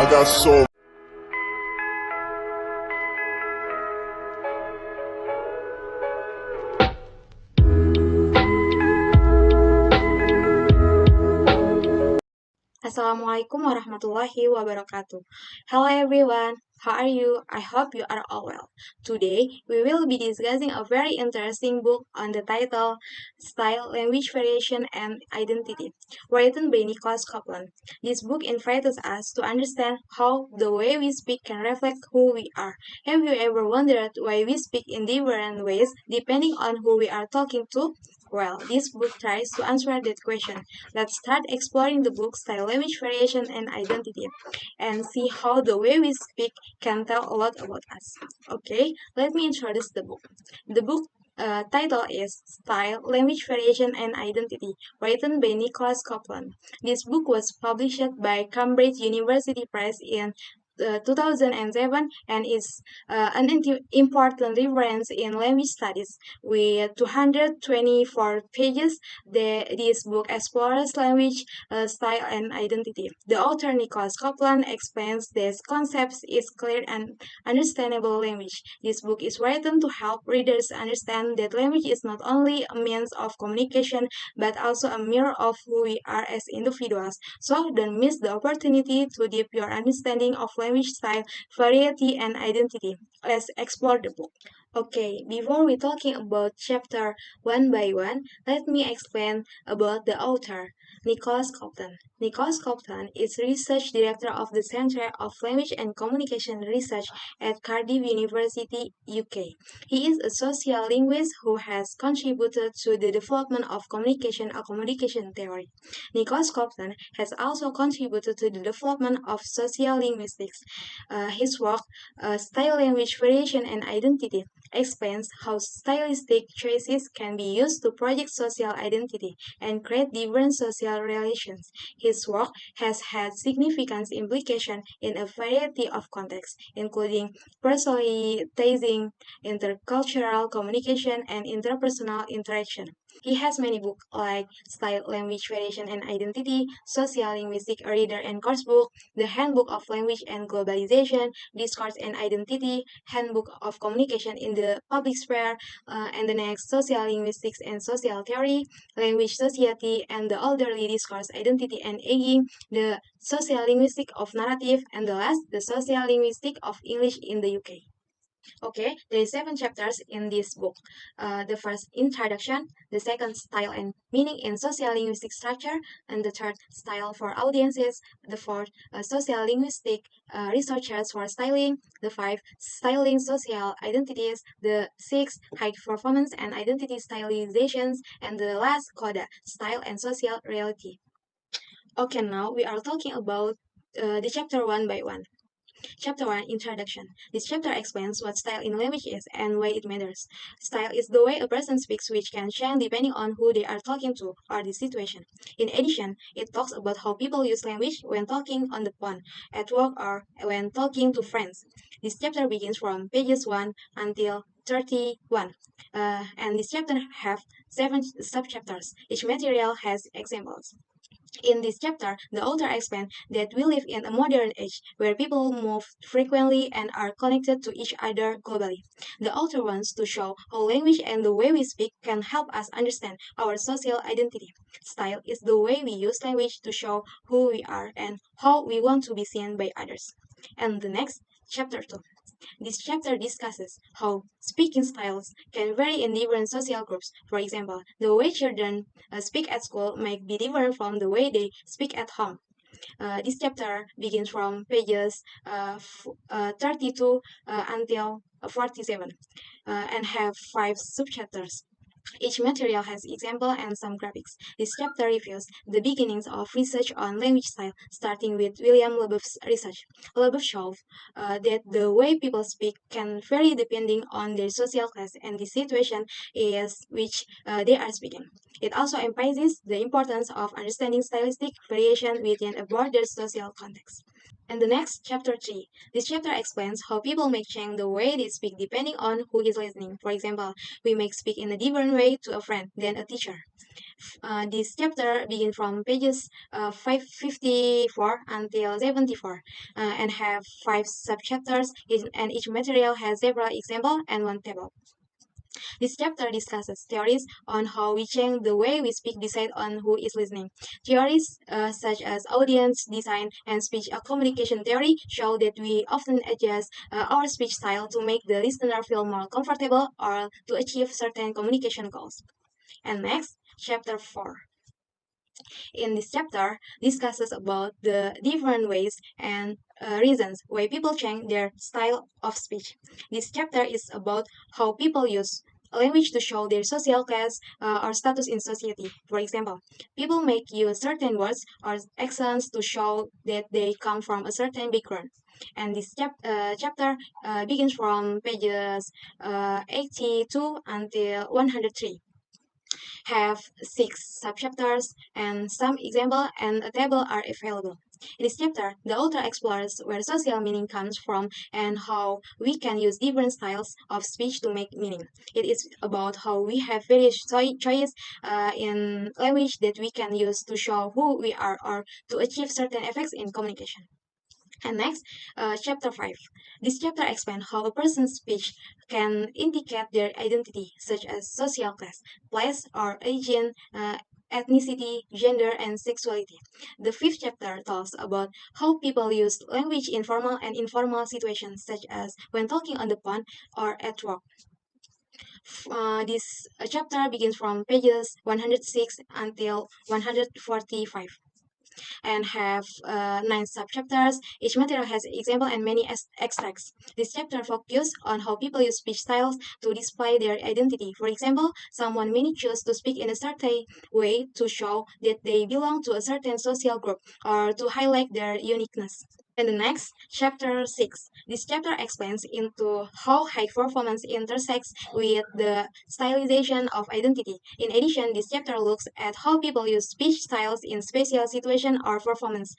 I got so Assalamualaikum warahmatullahi wabarakatuh. Hello everyone, how are you? I hope you are all well. Today, we will be discussing a very interesting book on the title Style, Language Variation, and Identity, written by Nicholas Copeland. This book invites us to understand how the way we speak can reflect who we are. Have you ever wondered why we speak in different ways depending on who we are talking to? Well, this book tries to answer that question. Let's start exploring the book Style, Language Variation, and Identity and see how the way we speak can tell a lot about us. Okay, let me introduce the book. The book title is Style, Language Variation, and Identity, written by Nicholas Copeland. This book was published by Cambridge University Press in 2007 and is an important reference in language studies. With 224 pages, this book explores language, style, and identity. The author Nicholas Copeland explains these concepts in clear and understandable language. This book is written to help readers understand that language is not only a means of communication but also a mirror of who we are as individuals. So don't miss the opportunity to deepen your understanding of language style, variety, and identity. Let's explore the book. Okay, before we talking about chapter one by one, let me explain about the author, Nicholas Copeland. Nicholas Copeland is research director of the Center of Language and Communication Research at Cardiff University, UK. He is a social linguist who has contributed to the development of communication and communication theory. Nicholas Copeland has also contributed to the development of social linguistics. His work, Style, Language Variation, and Identity, explains how stylistic choices can be used to project social identity and create different social relations. His work has had significant implications in a variety of contexts, including proselytizing, intercultural communication, and interpersonal interaction. He has many books like Style, Language Variation, and Identity, Social Linguistic Reader and Course Book, The Handbook of Language and Globalization, Discourse and Identity, Handbook of Communication in the Public Sphere, and the next Social Linguistics and Social Theory, Language Society, and the Elderly Discourse, Identity and Aging, the Social Linguistic of Narrative, and the last, the Social Linguistic of English in the UK. Okay, there is 7 chapters in this book. The first, introduction; the second, style and meaning in social linguistic structure; and the third, style for audiences; the fourth, social linguistic researchers for styling; the five, styling social identities; the six, high performance and identity stylizations; and the last, coda, style and social reality. Okay, now we are talking about the chapter one by one. Chapter 1, Introduction. This chapter explains what style in language is and why it matters. Style is the way a person speaks, which can change depending on who they are talking to or the situation. In addition, it talks about how people use language when talking on the phone, at work, or when talking to friends. This chapter begins from pages 1 until 31. And this chapter have 7 subchapters. Each material has examples. In this chapter, the author explains that we live in a modern age where people move frequently and are connected to each other globally. The author wants to show how language and the way we speak can help us understand our social identity. Style is the way we use language to show who we are and how we want to be seen by others. And the next, chapter 2. This chapter discusses how speaking styles can vary in different social groups. For example, the way children speak at school might be different from the way they speak at home. This chapter begins from pages 32 until 47 and have 5 subchapters. Each material has example and some graphics. This chapter reviews the beginnings of research on language style, starting with William Leboeuf's research. Leboeuf showed that the way people speak can vary depending on their social class and the situation is which they are speaking. It also emphasizes the importance of understanding stylistic variation within a broader social context. And the next, chapter 3. This chapter explains how people may change the way they speak depending on who is listening. For example, we may speak in a different way to a friend than a teacher. This chapter begins from pages 554 until 74 and have 5 subchapters, and each material has several examples and one table. This chapter discusses theories on how we change the way we speak decide on who is listening. Theories such as audience design and speech communication theory show that we often adjust our speech style to make the listener feel more comfortable or to achieve certain communication goals. And next, chapter 4. In this chapter, discusses about the different ways and reasons why people change their style of speech. This chapter is about how people use language to show their social class or status in society. For example, people may use certain words or accents to show that they come from a certain background. And this chapter begins from pages 82 until 103 have 6 subchapters, and some example and a table are available. In this chapter, the author explores where social meaning comes from and how we can use different styles of speech to make meaning. It is about how we have various choices in language that we can use to show who we are or to achieve certain effects in communication. And next, chapter 5. This chapter explains how a person's speech can indicate their identity, such as social class, place, or origin, ethnicity, gender, and sexuality. The fifth chapter talks about how people use language in formal and informal situations, such as when talking on the phone or at work. This chapter begins from pages 106 until 145 and have 9 subchapters. Each material has example and many extracts. This chapter focuses on how people use speech styles to display their identity. For example, someone may choose to speak in a certain way to show that they belong to a certain social group or to highlight their uniqueness. And the next, chapter 6. This chapter explains into how high performance intersects with the stylization of identity. In addition, this chapter looks at how people use speech styles in special situation or performance,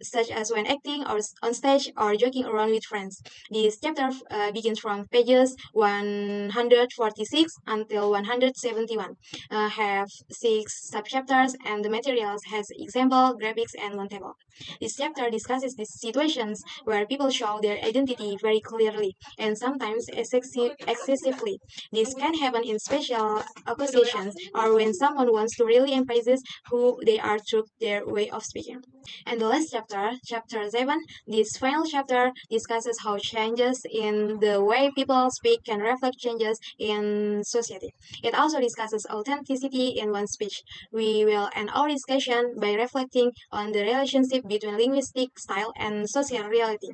such as when acting or on stage or joking around with friends. This chapter begins from pages 146 until 171. Have 6 subchapters, and the materials has example, graphics, and one table. This chapter discusses these situations where people show their identity very clearly and sometimes excessively. This can happen in special occasions or when someone wants to really emphasize who they are through their way of speaking. And the last chapter, chapter 7, this final chapter discusses how changes in the way people speak can reflect changes in society. It also discusses authenticity in one's speech. We will end our discussion by reflecting on the relationship between linguistic style and social reality.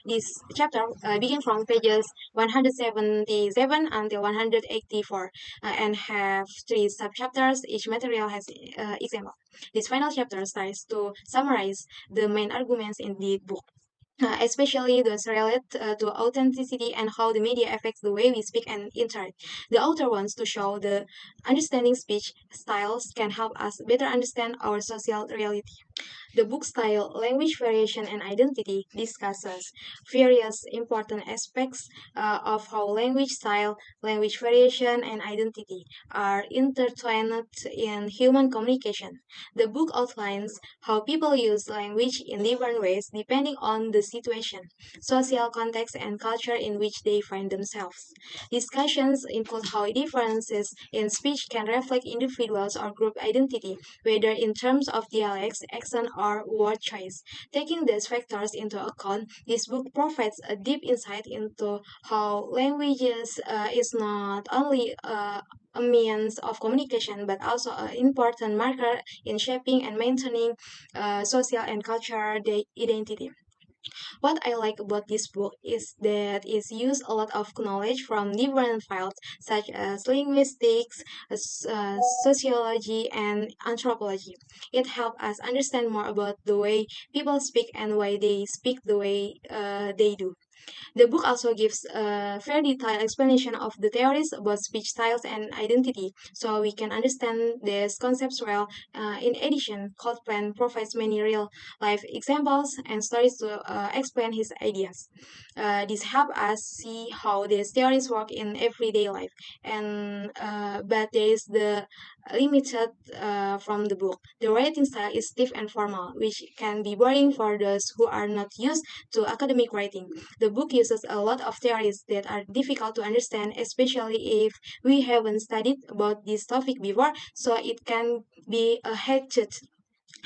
This chapter begins from pages 177 until 184 and have 3 subchapters. Each material has example. This final chapter starts to summarize the main arguments in the book. Especially those related to authenticity and how the media affects the way we speak and interact. The author wants to show the understanding speech styles can help us better understand our social reality. The book style, language variation, and identity discusses various important aspects of how language style, language variation, and identity are intertwined in human communication. The book outlines how people use language in different ways depending on the situation, social context, and culture in which they find themselves. Discussions include how differences in speech can reflect individuals or group identity, whether in terms of dialects, accent, or word choice. Taking these factors into account, this book provides a deep insight into how languages is not only a means of communication but also an important marker in shaping and maintaining social and cultural identity. What I like about this book is that it uses a lot of knowledge from different fields such as linguistics, sociology, and anthropology. It helps us understand more about the way people speak and why they speak the way they do. The book also gives a very detailed explanation of the theories about speech styles and identity, so we can understand these concepts well. In addition, Coldplan provides many real-life examples and stories to explain his ideas. This help us see how these theories work in everyday life. But there is the limited from the book. The writing style is stiff and formal, which can be boring for those who are not used to academic writing. The book uses a lot of theories that are difficult to understand, especially if we haven't studied about this topic before, so it can be a head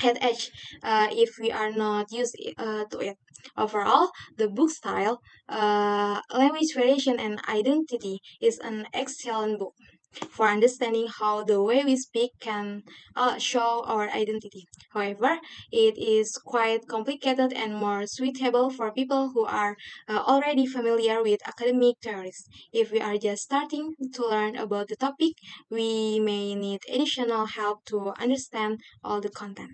edge if we are not used to it. Overall, the book style, language variation, and identity is an excellent book for understanding how the way we speak can show our identity. However, it is quite complicated and more suitable for people who are already familiar with academic theories. If we are just starting to learn about the topic, we may need additional help to understand all the content.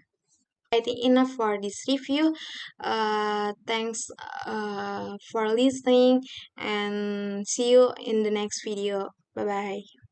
I think enough for this review. Thanks for listening and see you in the next video. Bye bye.